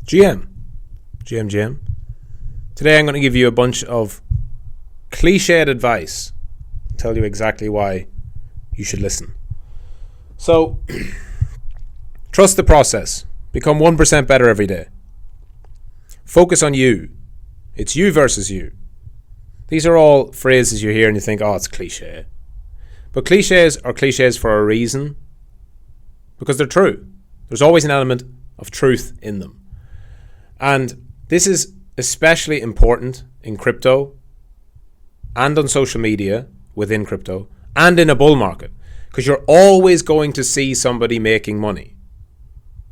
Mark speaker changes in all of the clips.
Speaker 1: GM. Today I'm going to give you a bunch of cliched advice. Tell you exactly why you should listen. So, trust the process. Become 1% better every day. Focus on you. It's you versus you. These are all phrases you hear and you think, oh, it's cliche. But cliches are cliches for a reason. Because they're true. There's always an element of truth in them. And this is especially important in crypto and on social media within crypto and in a bull market. Because you're always going to see somebody making money.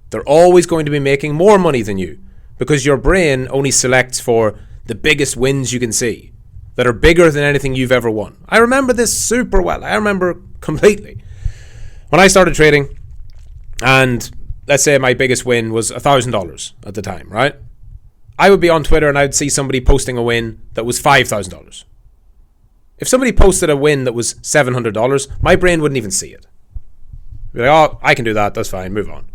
Speaker 1: They're always going to be making more money than you because your brain only selects for the biggest wins you can see that are bigger than anything you've ever won. I remember this super well. I remember completely. When I started trading, and let's say my biggest win was $1,000 at the time, right? I would be on Twitter and I'd see somebody posting a win that was $5,000. If somebody posted a win that was $700, my brain wouldn't even see it. I'd be like, oh, I can do that. That's fine. Move on.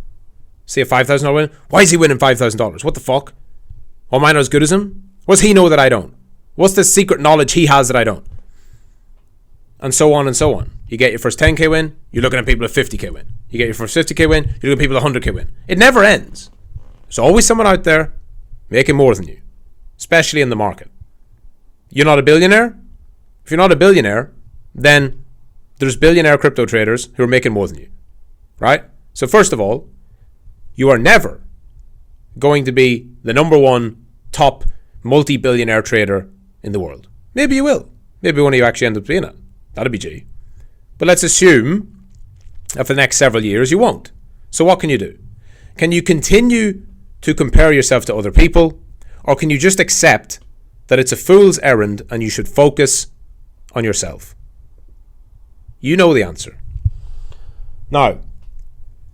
Speaker 1: See a $5,000 win? Why is he winning $5,000? What the fuck? Well, mine are as good as him? What's he know that I don't? What's the secret knowledge he has that I don't? And so on and so on. You get your first 10k win, you're looking at people at 50k win. You get your first 50k win, you're looking at people at 100k win. It never ends. There's always someone out there making more than you, especially in the market. You're not a billionaire? If you're not a billionaire, then there's billionaire crypto traders who are making more than you, right? So first of all, you are never going to be the number one top multi-billionaire trader in the world. Maybe you will. Maybe one of you actually end up being it. That'd be G. But let's assume that for the next several years you won't. So what can you do? Can you continue to compare yourself to other people? Or can you just accept that it's a fool's errand and you should focus on yourself? You know the answer. Now,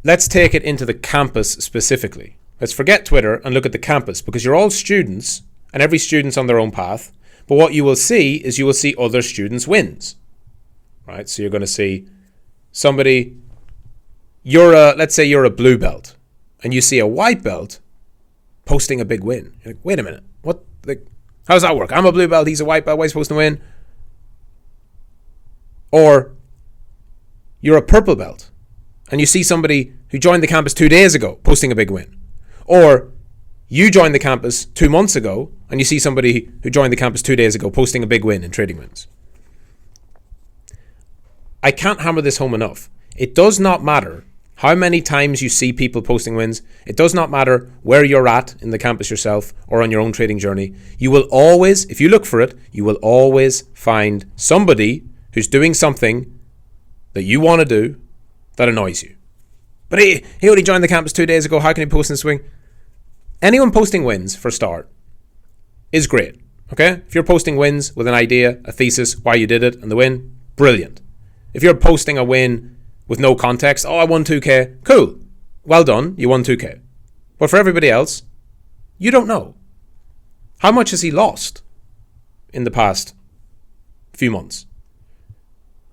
Speaker 1: let's take it into the campus specifically. Let's forget Twitter and look at the campus because you're all students and every student's on their own path. But what you will see is you will see other students' wins. Right? So you're going to see somebody, let's say you're a blue belt and you see a white belt posting a big win. You're like, wait a minute. How does that work? I'm a blue belt, he's a white belt, why is he supposed to win? Or you're a purple belt and you see somebody who joined the campus 2 days ago posting a big win. Or you joined the campus 2 months ago and you see somebody who joined the campus 2 days ago posting a big win in trading wins. I can't hammer this home enough. It does not matter how many times you see people posting wins. It does not matter where you're at in the campus yourself or on your own trading journey. You will always, if you look for it, you will always find somebody who's doing something that you want to do that annoys you. But he only joined the campus 2 days ago. How can he post in swing? Anyone posting wins, for a start, is great. Okay? If you're posting wins with an idea, a thesis, why you did it, and the win, brilliant. If you're posting a win with no context, oh, I won 2k, cool. Well done, you won 2k. But for everybody else, you don't know. How much has he lost in the past few months?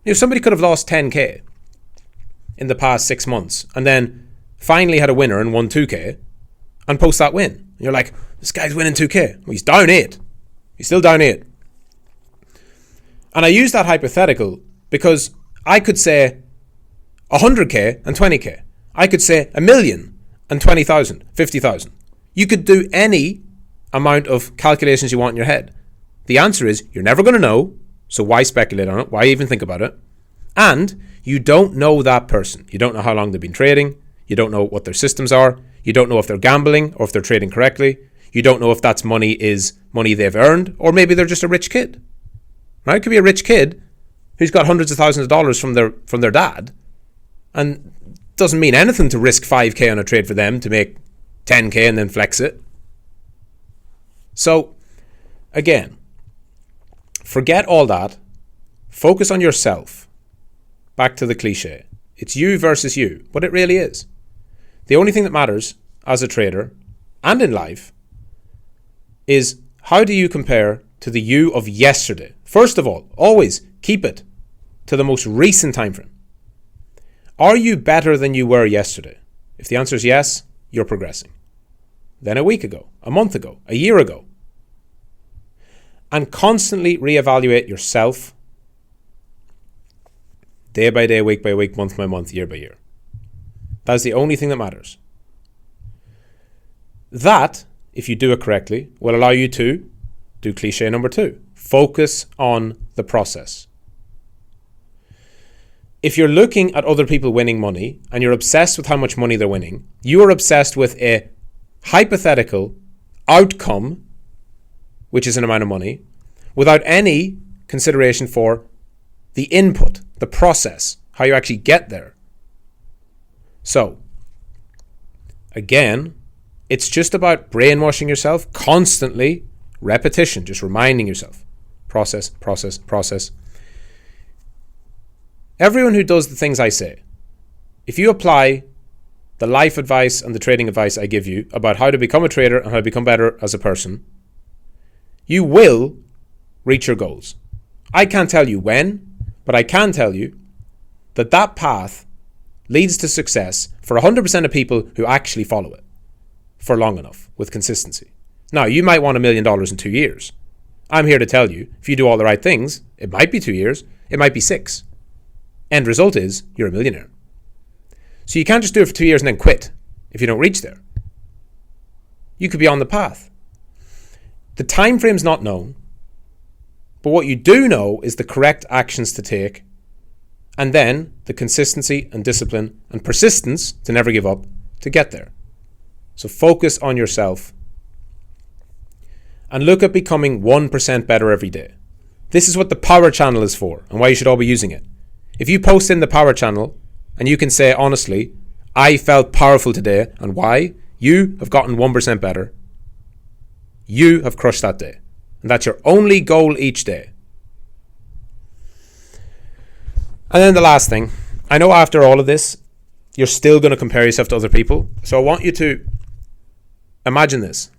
Speaker 1: You know, somebody could have lost 10k in the past 6 months and then finally had a winner and won 2k and post that win. And you're like, this guy's winning 2k. Well, he's down 8. He's still down 8. And I use that hypothetical because I could say 100k and 20k. I could say 1,000,000 and 20,000, 50,000. You could do any amount of calculations you want in your head. The answer is you're never going to know, so why speculate on it? Why even think about it? And you don't know that person. You don't know how long they've been trading. You don't know what their systems are. You don't know if they're gambling or if they're trading correctly. You don't know if that's money is money they've earned, or maybe they're just a rich kid. Right? It could be a rich kid who's got hundreds of thousands of dollars from their dad, and doesn't mean anything to risk 5k on a trade for them to make 10k and then flex it. So, again, forget all that. Focus on yourself. Back to the cliche. It's you versus you, but it really is. The only thing that matters as a trader and in life is how do you compare to the you of yesterday? First of all, always keep it to the most recent time frame. Are you better than you were yesterday? If the answer is yes, you're progressing. then a week ago, a month ago, a year ago. And constantly reevaluate yourself day by day, week by week, month by month, year by year. That's the only thing that matters. That, if you do it correctly, will allow you to do cliche number 2. Focus on the process. If you're looking at other people winning money and you're obsessed with how much money they're winning, you are obsessed with a hypothetical outcome, which is an amount of money, without any consideration for the input, the process, how you actually get there. So, again, it's just about brainwashing yourself constantly, repetition, just reminding yourself. Process, process, process. Everyone who does the things I say, if you apply the life advice and the trading advice I give you about how to become a trader and how to become better as a person, you will reach your goals. I can't tell you when, but I can tell you that that path leads to success for 100% of people who actually follow it for long enough with consistency. Now, you might want $1 million in 2 years. I'm here to tell you, if you do all the right things, it might be 2 years, it might be 6. End result is you're a millionaire. So you can't just do it for 2 years and then quit if you don't reach there. You could be on the path. The time frame's not known, but what you do know is the correct actions to take, and then the consistency and discipline and persistence to never give up to get there. So focus on yourself and look at becoming 1% better every day. This is what the power channel is for and why you should all be using it. If you post in the power channel and you can say honestly, I felt powerful today, and why? You have gotten 1% better. You have crushed that day. And that's your only goal each day. And then the last thing, I know after all of this, you're still going to compare yourself to other people. So I want you to imagine this.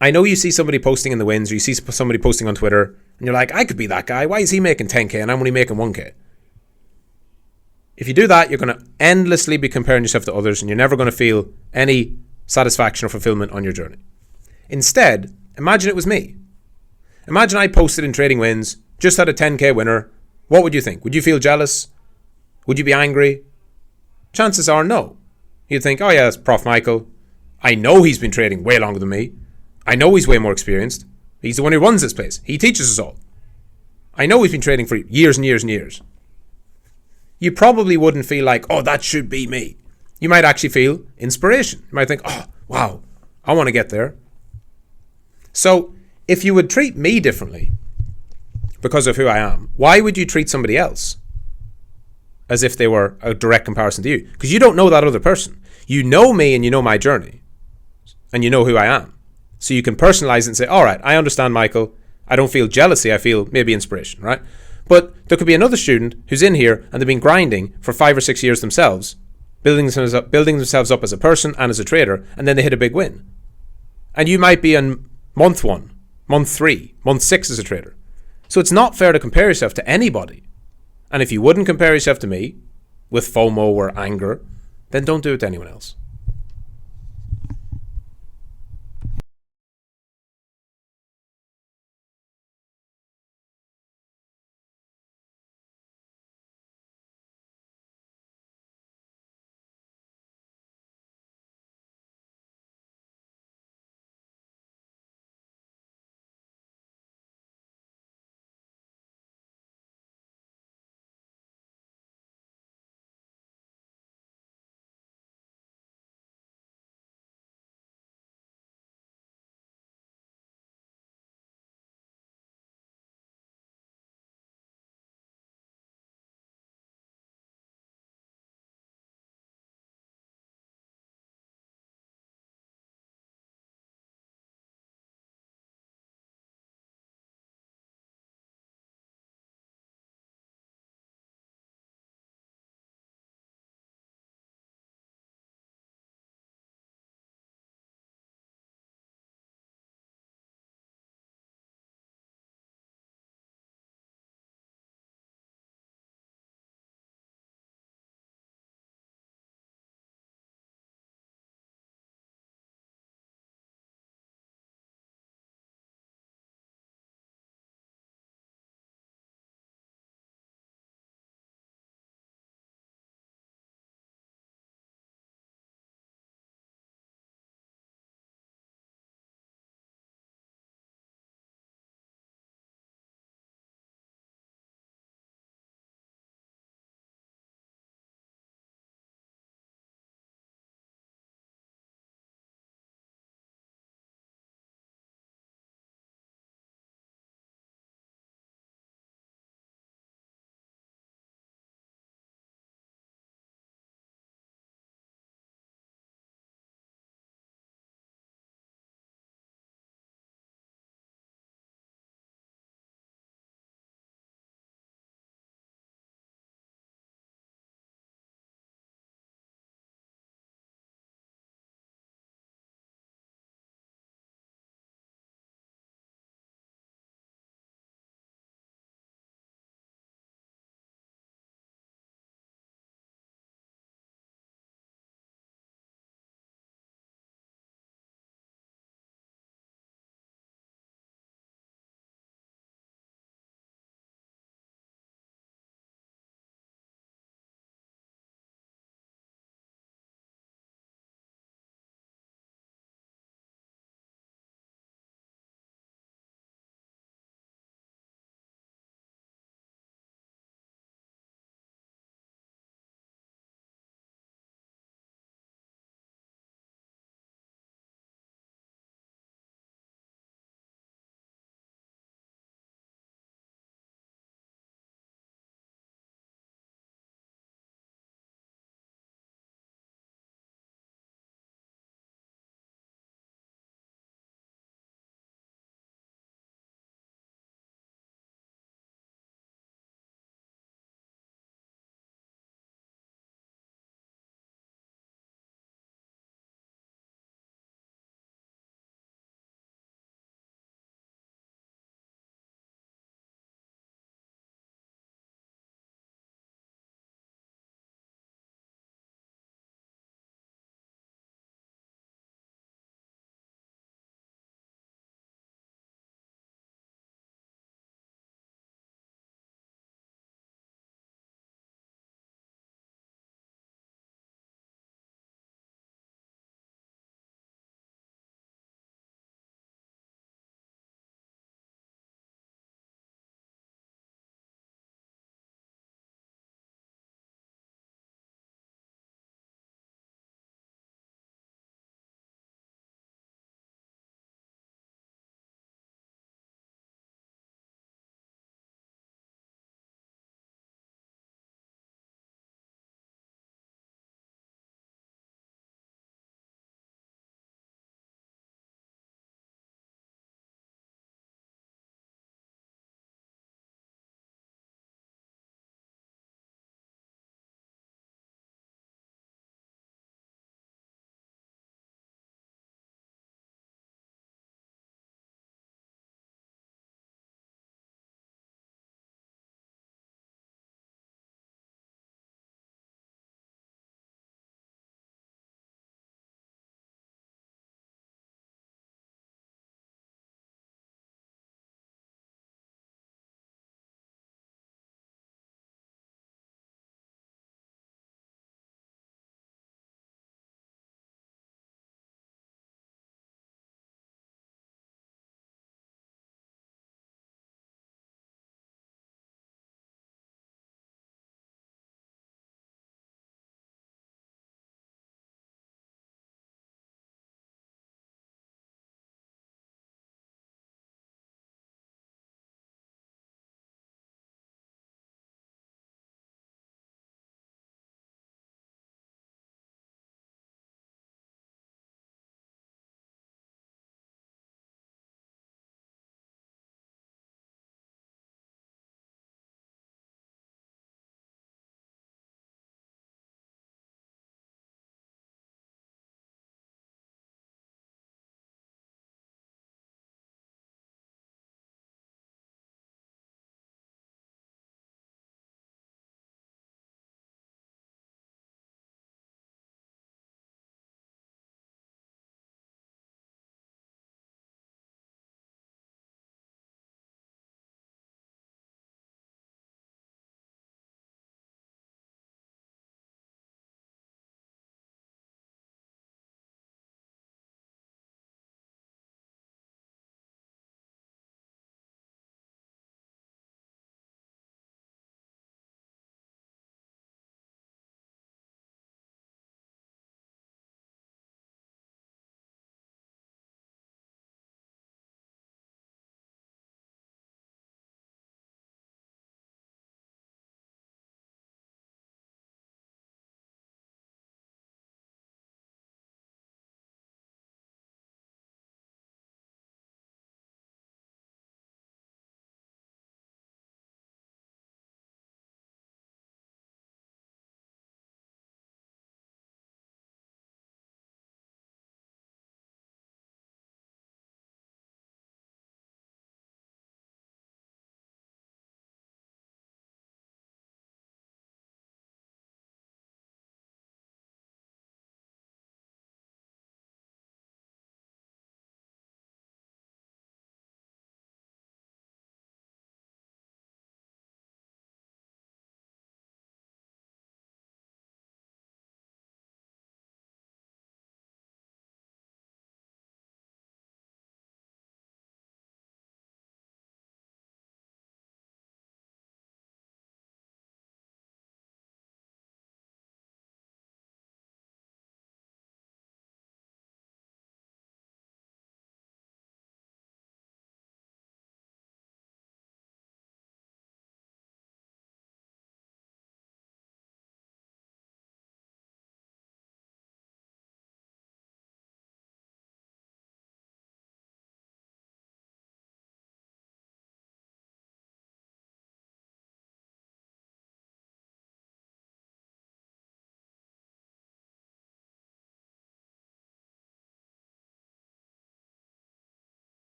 Speaker 1: I know you see somebody posting in the wins, or you see somebody posting on Twitter, and you're like, I could be that guy. Why is he making 10K and I'm only making 1K? If you do that, you're going to endlessly be comparing yourself to others, and you're never going to feel any satisfaction or fulfillment on your journey. Instead, imagine it was me. Imagine I posted in Trading Wins, just had a 10K winner. What would you think? Would you feel jealous? Would you be angry? Chances are no. You'd think, oh yeah, that's Prof. Michael. I know he's been trading way longer than me. I know he's way more experienced. He's the one who runs this place. He teaches us all. I know he's been trading for years and years and years. You probably wouldn't feel like, oh, that should be me. You might actually feel inspiration. You might think, oh, wow, I want to get there. So if you would treat me differently because of who I am, why would you treat somebody else as if they were a direct comparison to you? Because you don't know that other person. You know me and you know my journey and you know who I am. So you can personalize it and say, all right, I understand, Michael. I don't feel jealousy. I feel maybe inspiration, right? But there could be another student who's in here and they've been grinding for 5 or 6 years themselves, building themselves up as a person and as a trader, and then they hit a big win. And you might be on month 1, month 3, month 6 as a trader. So it's not fair to compare yourself to anybody. And if you wouldn't compare yourself to me with FOMO or anger, then don't do it to anyone else.